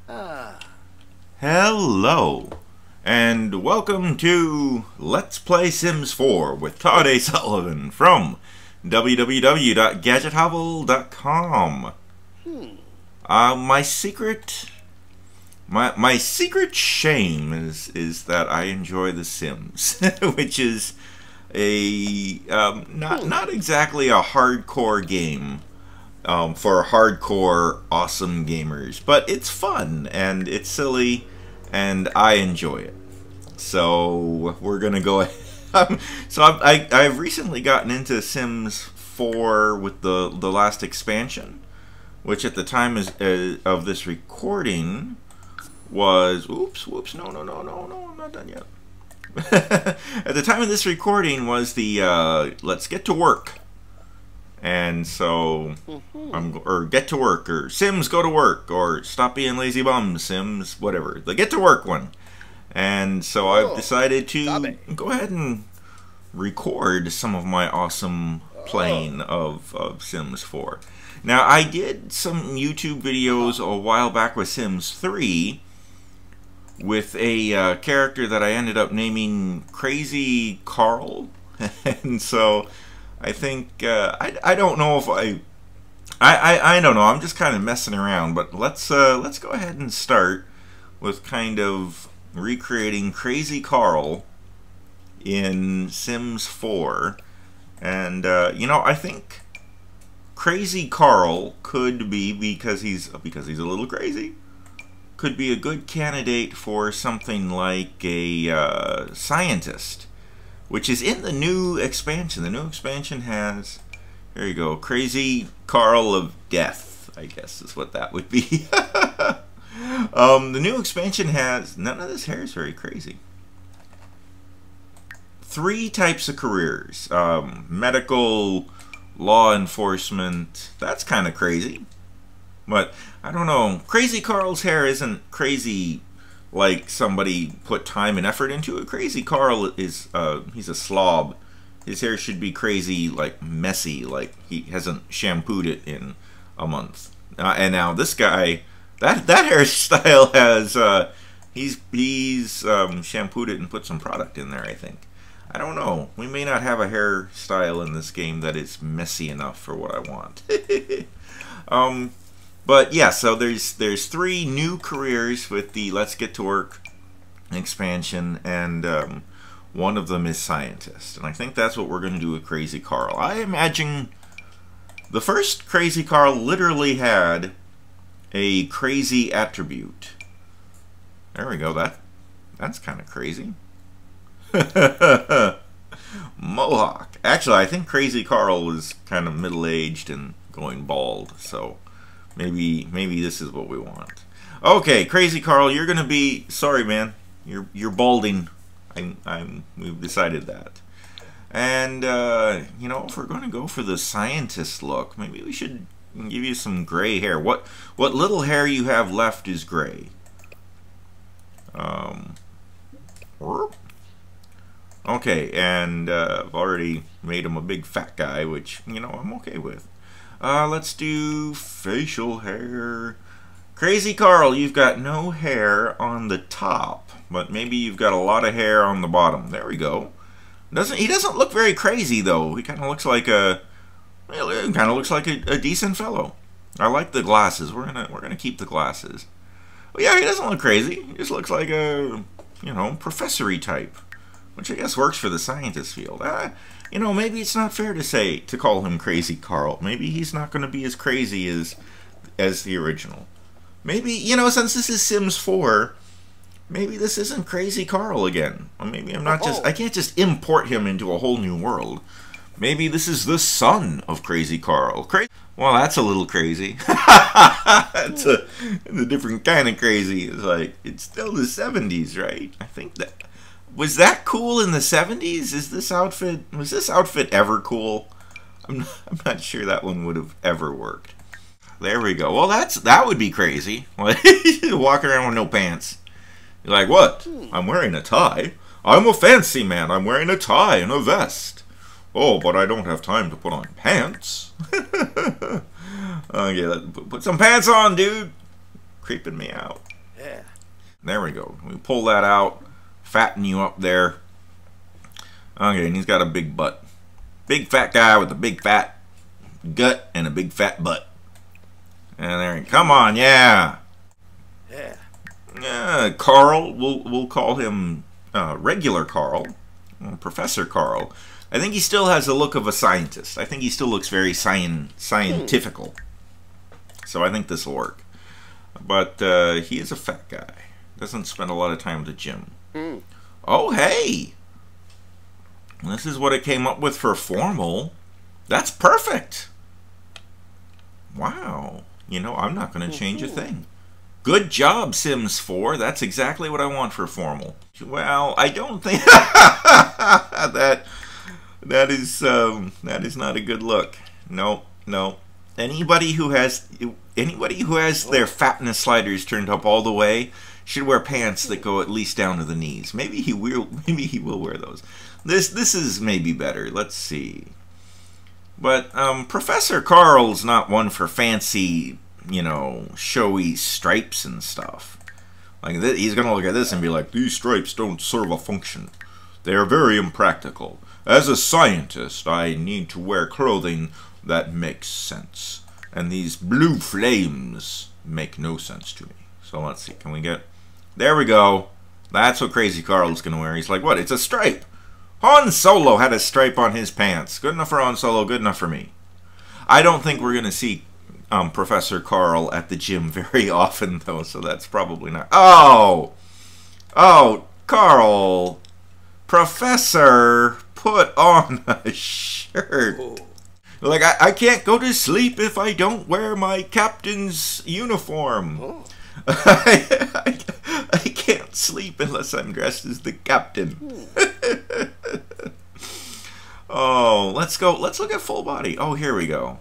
Ah. Hello, and welcome to Let's Play Sims 4 with Todd A. Sullivan from www.gadgethovel.com. My secret shame is that I enjoy The Sims, which is a not exactly a hardcore game. For hardcore awesome gamers, but it's fun and it's silly and I enjoy it. So we're gonna go ahead. I've recently gotten into Sims 4 with the last expansion, which at the time of this recording was whoops, no, I'm not done yet. At the time of this recording was the Let's Get to Work. And so, or Get to Work, or Sims Go to Work, or Stop Being Lazy Bums, Sims, whatever. The Get to Work one. And so I've decided to go ahead and record some of my awesome playing of Sims 4. Now, I did some YouTube videos a while back with Sims 3 with a character that I ended up naming Crazy Carl. And so I think I don't know if I don't know. I'm just kind of messing around, but let's go ahead and start with kind of recreating Crazy Carl in Sims 4, and I think Crazy Carl could be because he's a little crazy. Could be a good candidate for something like a scientist, which is in the new expansion. The new expansion has, there you go, Crazy Carl of Death, I guess is what that would be. The new expansion has, none of this hair is very crazy. 3 types of careers. Medical, law enforcement, that's kind of crazy. But, I don't know, Crazy Carl's hair isn't crazy like somebody put time and effort into it. Crazy Carl is, he's a slob. His hair should be crazy, like messy, like he hasn't shampooed it in a month. And now this guy, that hairstyle has, he's shampooed it and put some product in there, I think. I don't know. We may not have a hairstyle in this game that is messy enough for what I want. But yeah, so there's 3 new careers with the Let's Get to Work expansion, and one of them is scientist. And I think that's what we're going to do with Crazy Carl. I imagine the first Crazy Carl literally had a crazy attribute. There we go. That's kind of crazy. Mohawk. Actually, I think Crazy Carl was kind of middle-aged and going bald, so maybe this is what we want. Okay, Crazy Carl, you're gonna be, sorry man, you're balding. We've decided that. And if we're gonna go for the scientist look, maybe we should give you some gray hair. What little hair you have left is gray. Okay, and I've already made him a big fat guy, which I'm okay with. Let's do facial hair. Crazy Carl, you've got no hair on the top, but maybe you've got a lot of hair on the bottom. There we go. He doesn't look very crazy though. He kind of looks like a decent fellow. I like the glasses. We're gonna keep the glasses. But yeah, he doesn't look crazy. He just looks like a professor-y type, which I guess works for the scientist field. Maybe it's not fair to call him Crazy Carl. Maybe he's not going to be as crazy as the original. Maybe, since this is Sims 4, maybe this isn't Crazy Carl again. Or maybe I can't just import him into a whole new world. Maybe this is the son of Crazy Carl. Well, that's a little crazy. It's a different kind of crazy. It's still the 70s, right? I think that. Was that cool in the 70s? Was this outfit ever cool? I'm not sure that one would have ever worked. There we go. Well, that would be crazy. Walk around with no pants. You're like, what? I'm wearing a tie. I'm a fancy man. I'm wearing a tie and a vest. Oh, but I don't have time to put on pants. Okay, put some pants on, dude. Creeping me out. There we go. We pull that out, fatten you up there. Okay, and he's got a big butt. Big fat guy with a big fat gut and a big fat butt. And there, come on, yeah. Carl, we'll call him regular Carl, Professor Carl. I think he still has the look of a scientist. I think he still looks very scientifical. So I think this will work. But he is a fat guy. Doesn't spend a lot of time at the gym. Oh, hey! This is what it came up with for formal. That's perfect! Wow. You know, I'm not going to change a thing. Good job, Sims 4. That's exactly what I want for formal. Well, I don't think that is not a good look. No, no. Anybody who has their fatness sliders turned up all the way should wear pants that go at least down to the knees. Maybe he will wear those. This is maybe better. Let's see. But Professor Carl's not one for fancy, you know, showy stripes and stuff. Like he's gonna look at this and be like, these stripes don't serve a function. They are very impractical. As a scientist, I need to wear clothing that makes sense. And these blue flames make no sense to me. So let's see, can we get... There we go. That's what Crazy Carl's gonna wear. He's like, what? It's a stripe. Han Solo had a stripe on his pants. Good enough for Han Solo, good enough for me. I don't think we're gonna see Professor Carl at the gym very often, though, so that's probably not... Oh! Oh, Carl! Professor, put on a shirt. Like, I can't go to sleep if I don't wear my captain's uniform. I can't sleep unless I'm dressed as the captain. Oh, let's look at full body. Oh, here we go.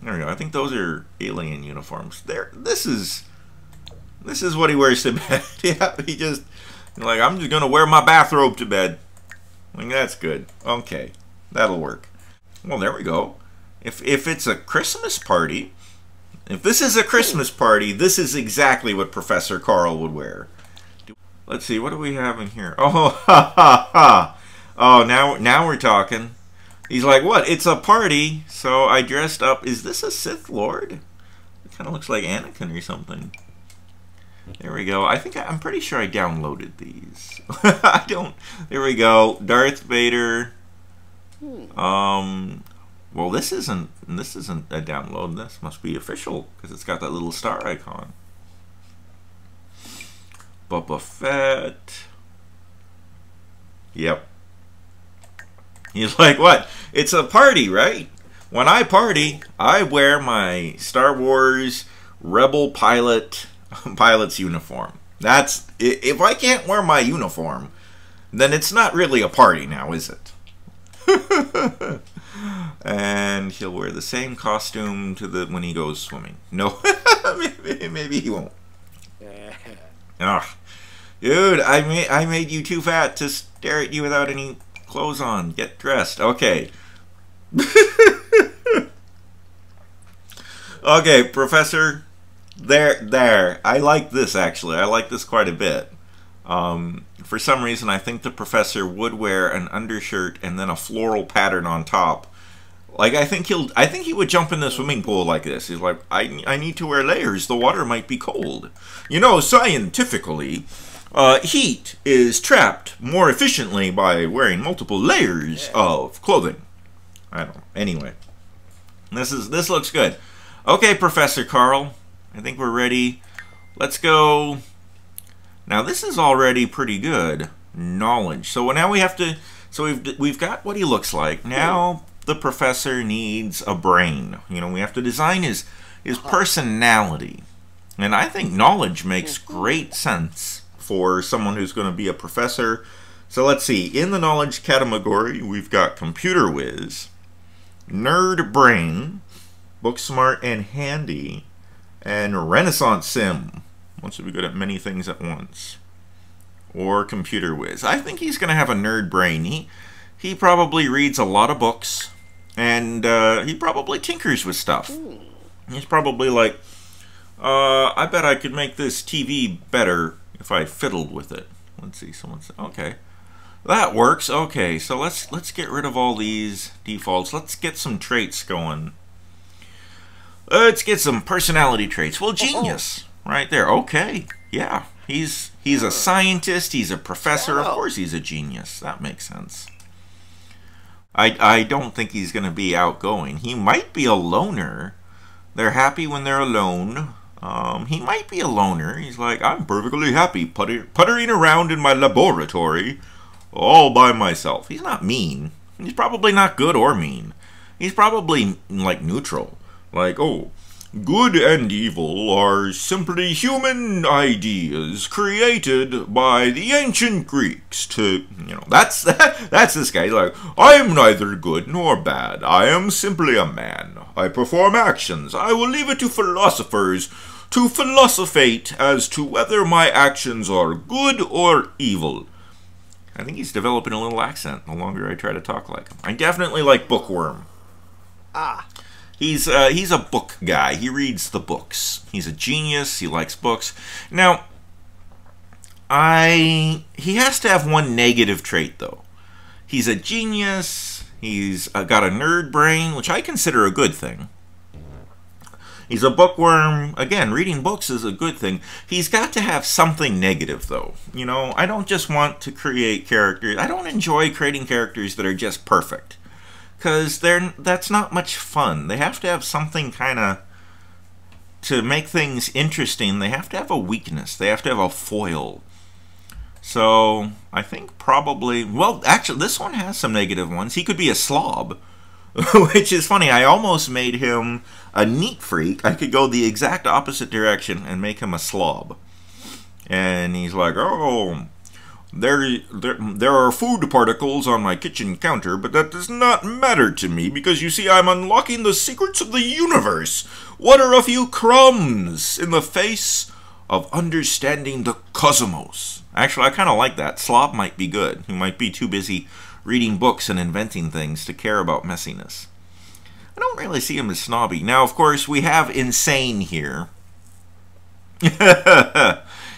There we go. I think those are alien uniforms. This is what he wears to bed. Yeah, he just... Like, I'm just gonna wear my bathrobe to bed. Like, that's good. Okay, that'll work. Well, there we go. If it's a Christmas party, if this is a Christmas party, this is exactly what Professor Carl would wear. Let's see, what do we have in here? Oh, ha ha ha! Oh, now we're talking. He's like, what? It's a party, so I dressed up. Is this a Sith Lord? It kind of looks like Anakin or something. There we go. I'm pretty sure I downloaded these. I don't. There we go. Darth Vader. Well, this isn't a download. This must be official because it's got that little star icon. Boba Fett. Yep. He's like, what? It's a party, right? When I party, I wear my Star Wars Rebel pilot's uniform. That's... If I can't wear my uniform, then it's not really a party now, is it? And he'll wear the same costume when he goes swimming. No, maybe he won't. Ugh. Dude, I made you too fat to stare at you without any clothes on. Get dressed. Okay. Okay, Professor. There. I like this, actually. I like this quite a bit. For some reason, I think the Professor would wear an undershirt and then a floral pattern on top. Like, I think he would jump in the swimming pool like this. He's like, I need to wear layers. The water might be cold. You know, scientifically, heat is trapped more efficiently by wearing multiple layers of clothing. I don't know. Anyway, this looks good. Okay, Professor Carl. I think we're ready. Let's go. Now, this is already pretty good. Knowledge. So now we have to... So we've got what he looks like. Now the Professor needs a brain. You know, we have to design his personality. And I think knowledge makes great sense for someone who's going to be a professor. So let's see. In the knowledge category, we've got computer whiz, nerd brain, book smart and handy, and Renaissance sim. Wants to be good at many things at once. Or computer whiz. I think he's going to have a nerd brain. He probably reads a lot of books. And he probably tinkers with stuff. He's probably like, I bet I could make this TV better if I fiddled with it. Let's see, someone said, okay. That works. Okay, so let's get rid of all these defaults. Let's get some traits going. Let's get some personality traits. Well, genius, right there. Okay, yeah, he's a scientist. He's a professor. Of course, he's a genius. That makes sense. I don't think he's going to be outgoing. He might be a loner. They're happy when they're alone. He might be a loner. He's like, I'm perfectly happy puttering around in my laboratory all by myself. He's not mean. He's probably not good or mean. He's probably, like, neutral. Like, oh, good and evil are simply human ideas created by the ancient Greeks to, that's this guy. He's like, I am neither good nor bad. I am simply a man. I perform actions. I will leave it to philosophers to philosophate as to whether my actions are good or evil. I think he's developing a little accent the longer I try to talk like him. I definitely like Bookworm. He's a book guy. He reads the books. He's a genius. He likes books. Now, he has to have one negative trait, though. He's a genius. He's got a nerd brain, which I consider a good thing. He's a bookworm. Again, reading books is a good thing. He's got to have something negative, though. I don't just want to create characters. I don't enjoy creating characters that are just perfect. Because that's not much fun. They have to have something kind of... To make things interesting, they have to have a weakness. They have to have a foil. So, I think probably... Well, actually, this one has some negative ones. He could be a slob. Which is funny. I almost made him a neat freak. I could go the exact opposite direction and make him a slob. And he's like, oh, there are food particles on my kitchen counter, but that does not matter to me because, you see, I'm unlocking the secrets of the universe. What are a few crumbs in the face of understanding the cosmos? Actually, I kind of like that. Slob might be good. He might be too busy reading books and inventing things to care about messiness. I don't really see him as snobby. Now, of course, we have insane here.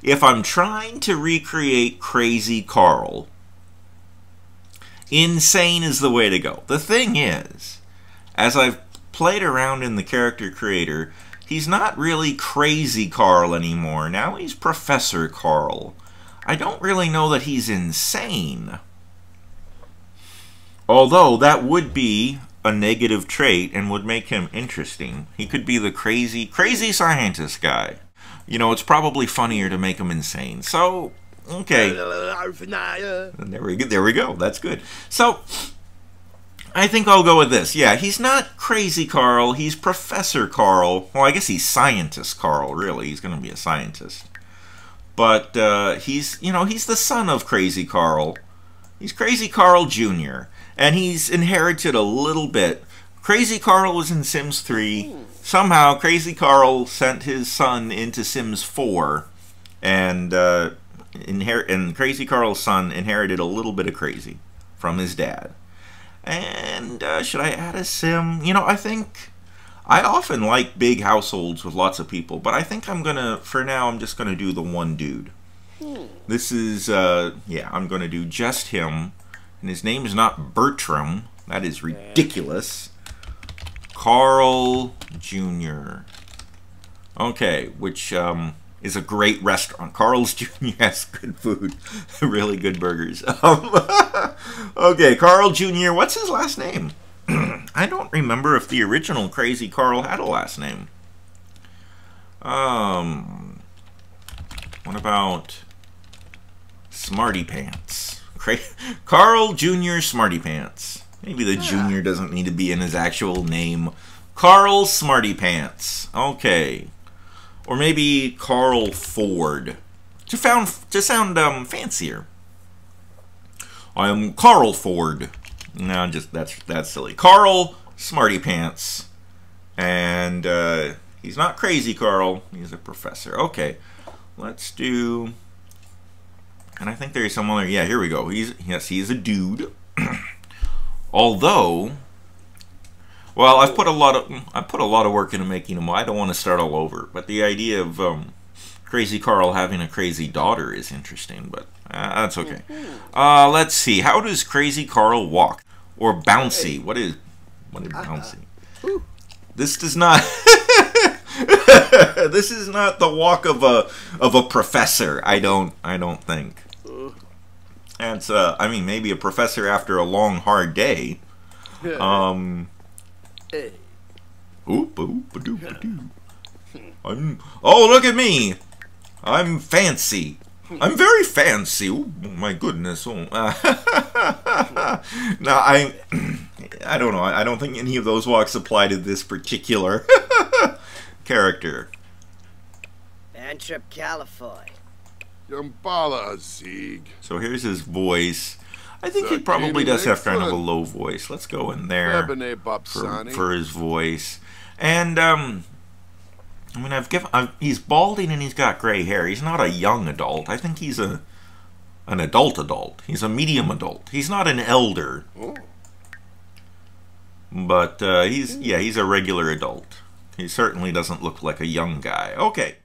If I'm trying to recreate Crazy Carl, insane is the way to go. The thing is, as I've played around in the character creator, he's not really Crazy Carl anymore. Now he's Professor Carl. I don't really know that he's insane. Although that would be a negative trait and would make him interesting. He could be the crazy scientist guy. It's probably funnier to make him insane. So, okay. There we go. That's good. So, I think I'll go with this. Yeah, he's not Crazy Carl. He's Professor Carl. Well, I guess he's Scientist Carl, really. He's going to be a scientist. But he's the son of Crazy Carl. He's Crazy Carl Jr., and he's inherited a little bit. Crazy Carl was in Sims 3. Somehow, Crazy Carl sent his son into Sims 4, and Crazy Carl's son inherited a little bit of crazy from his dad. And should I add a sim? I think I often like big households with lots of people, but I think for now, I'm just gonna do the one dude. This is, I'm gonna do just him, and his name is not Bertram. That is ridiculous. Carl Jr. Okay, which is a great restaurant. Carl's Jr. has good food. Really good burgers. Okay, Carl Jr. What's his last name? I don't remember if the original Crazy Carl had a last name. What about Smarty Pants? Carl Jr. Smarty Pants. Maybe the junior doesn't need to be in his actual name. Carl Smarty Pants. Okay. Or maybe Carl Ford. To sound fancier. I am Carl Ford. No, just that's silly. Carl Smarty Pants. And he's not Crazy Carl. He's a professor. Okay. Let's do... And I think there's some other... Yeah, here we go. He's a dude. Although, Well, I put a lot of work into making him. I don't want to start all over, but the idea of Crazy Carl having a crazy daughter is interesting. But that's okay. Let's see. How does Crazy Carl walk or bouncy? What is bouncy? This does not. This is not the walk of a professor. I don't think. And I mean, maybe a professor after a long, hard day. Oh, look at me! I'm fancy. I'm very fancy. Oh my goodness. Oh. No, I don't know. I don't think any of those walks apply to this particular character. Anthrop Califoy. Yambala Azig. So here's his voice. I think he probably does have kind of a low voice. Let's go in there for his voice. And I mean, he's balding and he's got gray hair. He's not a young adult. I think he's an adult. He's a medium adult. He's not an elder. Oh. But he's a regular adult. He certainly doesn't look like a young guy. Okay.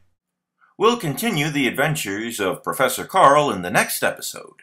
We'll continue the adventures of Professor Carl in the next episode.